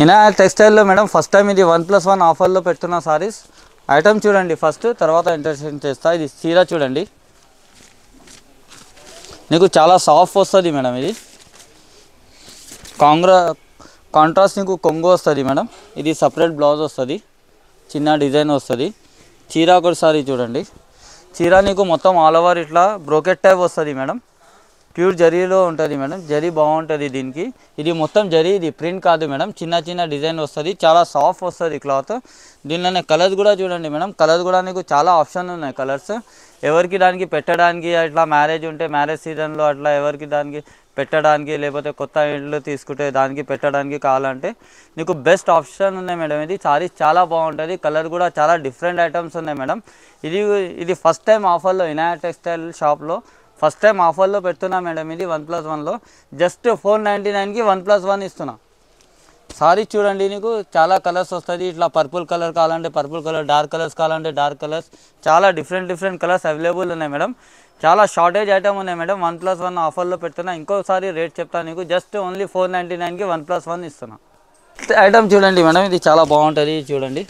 Vinayak టెక్స్టైల్లో madam first time ఇది 1+1 ఆఫర్లో పెడుతున్న సారీస్. ఐటమ్ చూడండి ఫస్ట్, తర్వాత ఇంట్రడక్షన్ చేస్తా. ఇది చీర చూడండి, నీకు చాలా సాఫ్ట్ వస్తుంది మేడం. ఇది కాంట్రాస్ట్ నీకు కొంగు వస్తుంది మేడం. ఇది సపరేట్ బ్లౌజ్ వస్తుంది, చిన్న డిజైన్ వస్తుంది. చీర ఒకసారి చూడండి. చీర నీకు మొత్తం ఆల్ ఓవర్ ఇట్లా బ్రోకెట్ టైప్ వస్తుంది మేడం. ప్యూర్ జరీలో ఉంటుంది మేడం. జరీ బాగుంటుంది దీనికి. ఇది మొత్తం జరీ, ఇది ప్రింట్ కాదు మేడం. చిన్న చిన్న డిజైన్ వస్తుంది, చాలా సాఫ్ట్ వస్తుంది క్లాత్. దీనిలోనే కలర్స్ కూడా చూడండి మేడం. కలర్స్ కూడా నీకు చాలా ఆప్షన్ ఉన్నాయి కలర్స్. ఎవరికి దానికి పెట్టడానికి, అట్లా మ్యారేజ్ ఉంటే మ్యారేజ్ సీజన్లో అట్లా ఎవరికి దానికి పెట్టడానికి, లేకపోతే కొత్త ఇళ్ళు తీసుకుంటే దానికి పెట్టడానికి కావాలంటే నీకు బెస్ట్ ఆప్షన్ ఉన్నాయి మేడం. ఇది సారీస్ చాలా బాగుంటుంది. కలర్ కూడా చాలా డిఫరెంట్ ఐటమ్స్ ఉన్నాయి మేడం. ఇది ఫస్ట్ టైం ఆఫర్లో వినాయక్ టెక్స్టైల్ షాప్లో ఫస్ట్ టైం ఆఫర్లో పెడుతున్నా మేడం. ఇది 1+1లో జస్ట్ 499కి 1+1 ఇస్తున్నా. సారీ చూడండి, నీకు చాలా కలర్స్ వస్తుంది. ఇట్లా పర్పుల్ కలర్ కావాలంటే పర్పుల్ కలర్, డార్క్ కలర్స్ కావాలంటే డార్క్ కలర్స్, చాలా డిఫరెంట్ కలర్స్ అవైలబుల్ ఉన్నాయి మేడం. చాలా షార్టేజ్ ఐటమ్ ఉన్నాయి మేడం. 1+1 ఆఫర్లో పెడుతున్నా. ఇంకోసారి రేట్ చెప్తాను నీకు, జస్ట్ ఓన్లీ 499కి 1+1 ఇస్తున్నా. ఐటమ్ చూడండి మేడం, ఇది చాలా బాగుంటుంది. చూడండి,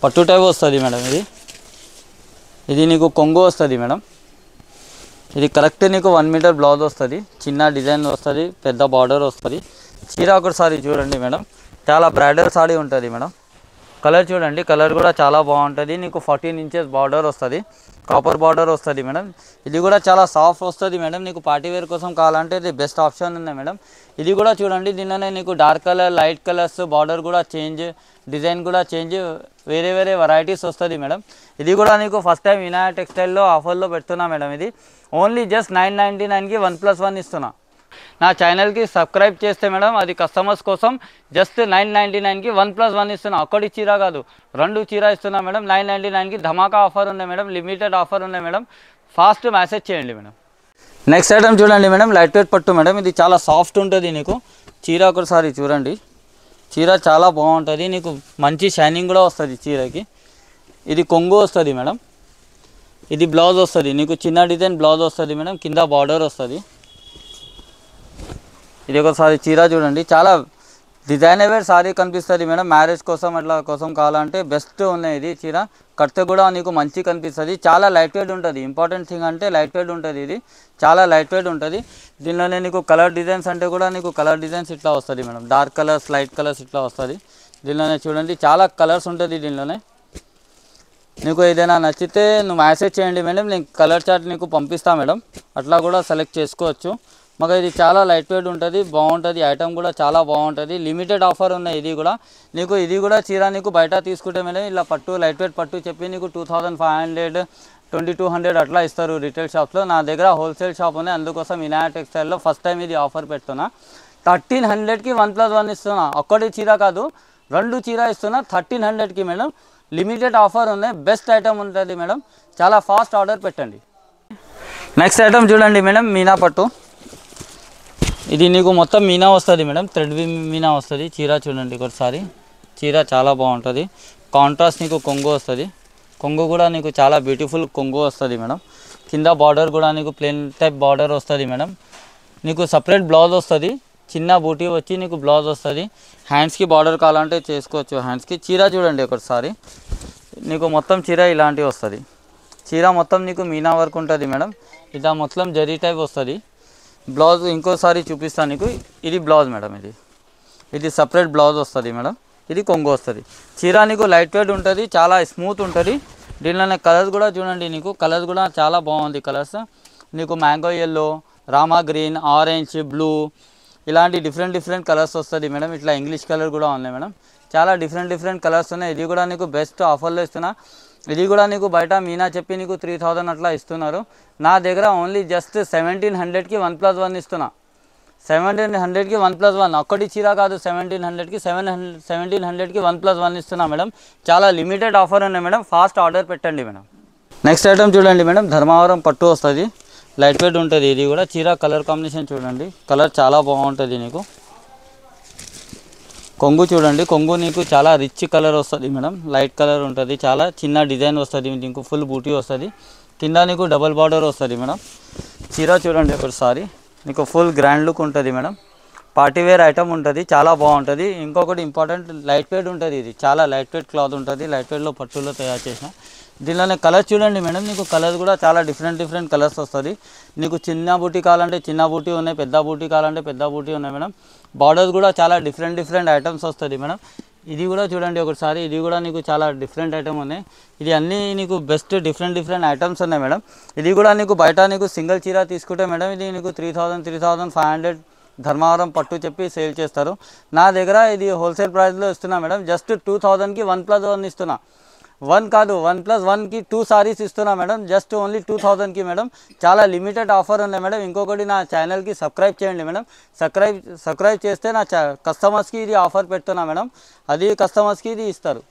పట్టు టైప్ వస్తుంది మేడం. ఇది నీకు కొంగు వస్తుంది మేడం. ఇది కరెక్ట్ నీకు 1 మీటర్ బ్లౌజ్ వస్తుంది, చిన్న డిజైన్ వస్తుంది, పెద్ద బార్డర్ వస్తుంది. చీర ఒకసారి చూడండి మేడం, చాలా బ్రైడల్ సారీ ఉంటుంది మేడం. కలర్ చూడండి, కలర్ కూడా చాలా బాగుంటుంది. నీకు 14 ఇంచెస్ బార్డర్ వస్తుంది, కాపర్ బార్డర్ వస్తుంది మేడం. ఇది కూడా చాలా సాఫ్ట్ వస్తుంది మేడం. నీకు పార్టీ వేర్ కోసం కావాలంటే ఇది బెస్ట్ ఆప్షన్ ఉంది మేడం. ఇది కూడా చూడండి, దీనిలోనే నీకు dark colour, light colours, border కూడా చేంజ్, డిజైన్ కూడా చేంజ్, వేరే వెరైటీస్ వస్తుంది మేడం. ఇది కూడా నీకు ఫస్ట్ టైం వినాయక్ టెక్స్టైల్లో ఆఫర్లో పెడుతున్నా మేడం. ఇది ఓన్లీ జస్ట్ 999కి 1+1 ఇస్తున్నా. నా ఛానల్కి సబ్స్క్రైబ్ చేస్తే మేడం, అది కస్టమర్స్ కోసం జస్ట్ 999కి 1+1 ఇస్తున్నా. ఒక్కటి చీర కాదు, 2 చీర ఇస్తున్నా మేడం. 999కి ధమాకా ఆఫర్ ఉన్నాయి మేడం, లిమిటెడ్ ఆఫర్ ఉన్నాయి మేడం. ఫాస్ట్ మెసేజ్ చేయండి మేడం. నెక్స్ట్ ఐటమ్ చూడండి మేడం, లైట్ వెయిట్ పట్టు మేడం. ఇది చాలా సాఫ్ట్ ఉంటుంది నీకు. చీర ఒకసారి చూడండి, చీర చాలా బాగుంటుంది. నీకు మంచి షైనింగ్ కూడా వస్తుంది చీరకి. ఇది కొంగు వస్తుంది మేడం. ఇది బ్లౌజ్ వస్తుంది నీకు, చిన్న డిజైన్ బ్లౌజ్ వస్తుంది మేడం. కింద బార్డర్ వస్తుంది. ఇది ఒకసారి చీర చూడండి, చాలా డిజైనర్ సారీ కనిపిస్తుంది మేడం. మ్యారేజ్ కోసం అట్లా కోసం కావాలంటే బెస్ట్ ఉన్నాయి. ఇది చీర కడితే కూడా నీకు మంచి కనిపిస్తుంది. చాలా లైట్ వెయిట్ ఉంటుంది. ఇంపార్టెంట్ థింగ్ అంటే లైట్ వెయిట్ ఉంటుంది. ఇది చాలా లైట్ వెయిట్ ఉంటుంది. దీనిలోనే నీకు కలర్ డిజైన్స్ అంటే కూడా నీకు కలర్ డిజైన్స్ ఇట్లా వస్తుంది madam. Dark colours, light colours ఇట్లా వస్తుంది. దీనిలోనే చూడండి, చాలా కలర్స్ ఉంటుంది దీనిలోనే. నీకు ఏదైనా నచ్చితే నువ్వు మెసేజ్ చేయండి మేడం, నేను కలర్ చార్ట్ నీకు పంపిస్తా మేడం. అట్లా కూడా సెలెక్ట్ చేసుకోవచ్చు. మాకు ఇది చాలా లైట్ వెయిట్ ఉంటుంది, బాగుంటుంది. ఐటమ్ కూడా చాలా బాగుంటుంది. లిమిటెడ్ ఆఫర్ ఉన్నాయి. ఇది కూడా చీర నీకు బయట తీసుకుంటే మేడం, ఇలా పట్టు లైట్ వెయిట్ పట్టు చెప్పి నీకు 2500, 2200 అట్లా ఇస్తారు రిటైల్ షాప్స్లో. నా దగ్గర హోల్సేల్ షాప్ ఉంది, అందుకోసం వినాయక్ టెక్స్టైల్లో ఫస్ట్ టైం ఇది ఆఫర్ పెడుతున్నా. 1300కి 1+1 ఇస్తున్నా. ఒక్కటి చీర కాదు, 2 చీర ఇస్తున్నా 1300కి మేడం. లిమిటెడ్ ఆఫర్ ఉన్నాయి, బెస్ట్ ఐటమ్ ఉంటుంది మేడం. చాలా ఫాస్ట్ ఆర్డర్ పెట్టండి. నెక్స్ట్ ఐటమ్ చూడండి మేడం, మీనా పట్టు. ఇది నీకు మొత్తం మీనా వస్తుంది మేడం, థ్రెడ్ మీనా వస్తుంది. చీర చూడండి ఒకసారి, చీర చాలా బాగుంటుంది. కాంట్రాస్ట్ నీకు కొంగు వస్తుంది. కొంగు కూడా నీకు చాలా బ్యూటిఫుల్ కొంగు వస్తుంది మేడం. కింద బార్డర్ కూడా నీకు ప్లెయిన్ టైప్ బార్డర్ వస్తుంది మేడం. నీకు సపరేట్ బ్లౌజ్ వస్తుంది, చిన్న బూటీ వచ్చి నీకు బ్లౌజ్ వస్తుంది. హ్యాండ్స్కి బార్డర్ కావాలంటే చేసుకోవచ్చు. హ్యాండ్స్కి చీర చూడండి ఒకసారి, నీకు మొత్తం చీర ఇలాంటివి వస్తుంది. చీర మొత్తం నీకు మీనా వర్క్ ఉంటుంది మేడం. ఇలా మొత్తం జరీ టైప్ వస్తుంది. బ్లౌజ్ ఇంకోసారి చూపిస్తాను నీకు. ఇది బ్లౌజ్ మేడం. ఇది సపరేట్ బ్లౌజ్ వస్తుంది మేడం. ఇది కొంగు వస్తుంది. చీర నీకు లైట్ వెయిట్ ఉంటుంది, చాలా స్మూత్ ఉంటుంది. దీనిలోనే కలర్స్ కూడా చూడండి, నీకు కలర్స్ కూడా చాలా బాగుంది. కలర్స్ నీకు mango yellow, Rama green, orange, blue, ఇలాంటి డిఫరెంట్ కలర్స్ వస్తుంది మేడం. ఇట్లా ఇంగ్లీష్ కలర్ కూడా ఉన్నాయి మేడం. చాలా డిఫరెంట్ కలర్స్ ఉన్నాయి. ఇది కూడా నీకు బెస్ట్ ఆఫర్లో ఇస్తున్నా. ఇది కూడా నీకు బయట మీనా చెప్పి నీకు 3000 అట్లా ఇస్తున్నారు. నా దగ్గర ఓన్లీ జస్ట్ 1700కి 1+1 ఇస్తున్నా. 1700కి 1+1. ఒక్కటి చీర కాదు, 1700కి 1+1 ఇస్తున్నా మేడం. చాలా లిమిటెడ్ ఆఫర్ ఉన్నాయి మేడం. ఫాస్ట్ ఆర్డర్ పెట్టండి మేడం. నెక్స్ట్ ఐటమ్ చూడండి మేడం, ధర్మవరం పట్టు వస్తుంది. లైట్ వెయిట్ ఉంటుంది. ఇది కూడా చీర కలర్ కాంబినేషన్ చూడండి, కలర్ చాలా బాగుంటుంది. నీకు కొంగు చూడండి, కొంగు నీకు చాలా రిచ్ కలర్ వస్తుంది మేడం. లైట్ కలర్ ఉంటుంది, చాలా చిన్న డిజైన్ వస్తుంది. నీకు ఫుల్ బూటీ వస్తుంది. కింద నీకు డబల్ బార్డర్ వస్తుంది మేడం. చీర చూడండి ఒకసారి, నీకు ఫుల్ గ్రాండ్ లుక్ ఉంటుంది మేడం. పార్టీ వేర్ ఐటమ్ ఉంటుంది, చాలా బాగుంటుంది. ఇంకొకటి ఇంపార్టెంట్, లైట్ వెయిట్ ఉంటుంది. ఇది చాలా లైట్ వెయిట్ క్లాత్ ఉంటుంది, లైట్ వెయిట్లో పట్టులో తయారు చేసిన. దీనిలోనే కలర్స్ చూడండి మేడం, నీకు కలర్స్ కూడా చాలా డిఫరెంట్ కలర్స్ వస్తుంది. నీకు చిన్న బూటీ కావాలంటే చిన్న బూటీ ఉన్నాయి, పెద్ద బూటీ కావాలంటే పెద్ద బూటీ ఉన్నాయి మేడం. బార్డర్స్ కూడా చాలా డిఫరెంట్ ఐటమ్స్ వస్తుంది మేడం. ఇది కూడా చూడండి ఒకసారి, ఇది కూడా నీకు చాలా డిఫరెంట్ ఐటమ్ ఉన్నాయి. ఇది అన్నీ నీకు బెస్ట్ డిఫరెంట్ ఐటమ్స్ ఉన్నాయి మేడం. ఇది కూడా నీకు బయట నీకు సింగిల్ చీర తీసుకుంటే మేడం ఇది నీకు 3,500 ధర్మవరం పట్టు చెప్పి సేల్ చేస్తారు. నా దగ్గర ఇది హోల్సేల్ ప్రైస్లో ఇస్తున్నా మేడం. జస్ట్ 2,000కి 1+1 ఇస్తున్నా. 1 కాదు, 1+1కి 2 సారీస్ ఇస్తున్నా మేడం. జస్ట్ ఓన్లీ 2,000కి మేడం. చాలా లిమిటెడ్ ఆఫర్ ఉన్నాయి మేడం. ఇంకొకటి, నా ఛానల్కి సబ్స్క్రైబ్ చేయండి మేడం. సబ్స్క్రైబ్ చేస్తే నా కస్టమర్స్కి ఇది ఆఫర్ పెడుతున్నా మేడం. అది కస్టమర్స్కి ఇది ఇస్తారు.